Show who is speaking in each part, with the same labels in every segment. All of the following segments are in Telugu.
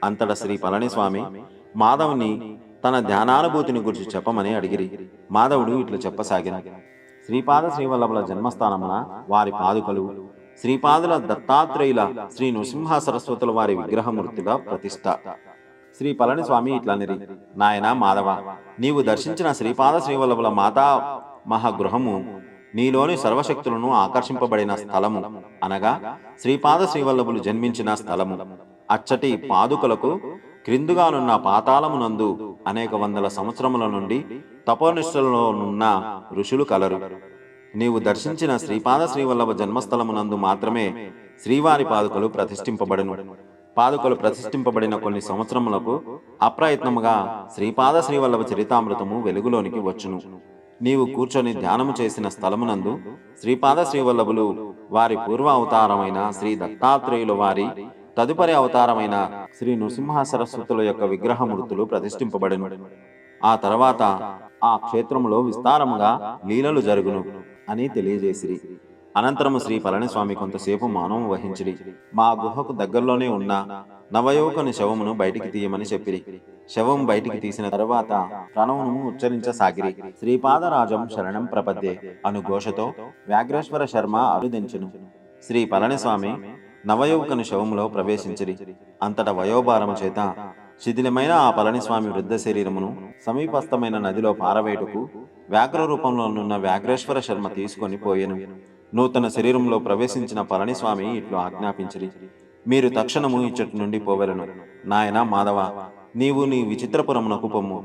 Speaker 1: అంతట శ్రీ పళనిస్వామి మాధవుని తన ధ్యానానుభూతిని గురించి చెప్పమని అడిగిరి. మాధవుడు ఇట్లు చెప్పసాగిన: శ్రీపాద శ్రీవల్లభుల జన్మస్థానమున వారి పాదుకలు, శ్రీపాదుల దత్తాత్రేయుల శ్రీ నృసింహ సరస్వతుల వారి విగ్రహమూర్తిగా ప్రతిష్ట. శ్రీ పళనిస్వామి ఇట్లనిరి: నాయన మాధవ, నీవు దర్శించిన శ్రీపాద శ్రీవల్లభుల మాతా మహాగృహము నీలోని సర్వశక్తులను ఆకర్షింపబడిన స్థలము, అనగా శ్రీపాద శ్రీవల్లభులు జన్మించిన స్థలము. అచ్చటి పాదుకలకు క్రిందుగానున్న పాతాళమునందు అనేక వందల సంవత్సరముల నుండి తపోనిష్టలలోనున్న ఋషులు కలరు. నీవు దర్శించిన శ్రీపాద శ్రీవల్లభ జన్మస్థలమునందు మాత్రమే శ్రీవారి పాదుకలు ప్రతిష్ఠింపబడును. పాదుకలు ప్రతిష్ఠింపబడిన కొన్ని సంవత్సరములకు అప్రయత్నముగా శ్రీపాద శ్రీవల్లభ చరితామృతము వెలుగులోనికి వచ్చును. నీవు కూర్చొని ధ్యానము చేసిన స్థలమునందు శ్రీపాద శ్రీవల్లభులు వారి పూర్వ అవతారమైన శ్రీ దత్తాత్రేయుల వారి తదుపరి అవతారమైన శ్రీ నృసింహ సరస్వతుల యొక్క విగ్రహమూర్తులు ప్రతిష్ఠింపబడును. ఆ తర్వాత ఆ క్షేత్రములో విస్తారముగా లీలలు జరుగును అని తెలియజేసిరి. అనంతరము శ్రీ పళనిస్వామి కొంతసేపు మౌనము వహించిరి. మా గుహకు దగ్గరలోనే ఉన్న నవయువకుని శవమును బయటికి తీయమని చెప్పిరి. శవం బయటికి తీసిన తరువాత ప్రణవమును ఉచ్చరించసాగిరి. శ్రీపాదరాజం శరణం ప్రపద్యే అను ఘోషతో వ్యాఘ్రేశ్వర శర్మ అరుదించెను. శ్రీ పళనిస్వామి నవయువకుని శవములో ప్రవేశించిరి. అంతటా వయోభారము చేత శిథిలమైన ఆ పళనిస్వామి వృద్ధ శరీరమును సమీపస్థమైన నదిలో పారవేటుకు వ్యాఘ్ర రూపంలోనున్న వ్యాఘ్రేశ్వర శర్మ తీసుకొని పోయెను. నూతన శరీరంలో ప్రవేశించిన పళనిస్వామి ఇట్లు ఆజ్ఞాపించిరి: మీరు తక్షణము ఇచ్చటి నుండి పోవెలను. నాయన మాధవ, నీవు నీ విచిత్రపురమునకు పొమ్ము.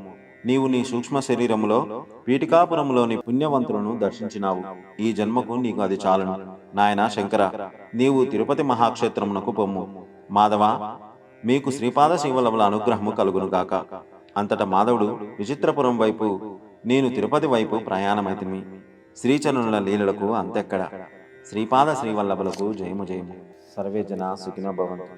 Speaker 1: నీవు నీ సూక్ష్మ శరీరములో పీఠికాపురములోని పుణ్యవంతులను దర్శించినావు. ఈ జన్మకు నీకు అది చాలును. నాయన శంకర, నీవు తిరుపతి మహాక్షేత్రమునకు పొమ్ము. మాధవ, మీకు శ్రీపాద శ్రీవల్లభుల అనుగ్రహము కలుగునుగాక. అంతటా మాధవుడు విచిత్రపురం వైపు, నేను తిరుపతి వైపు ప్రయాణమైతిమి. శ్రీచరణుల లీలలకు అంతెక్కడ. శ్రీపాద శ్రీవల్లభులకు జయము జయము. సర్వే జనా సుఖినో భవంతు.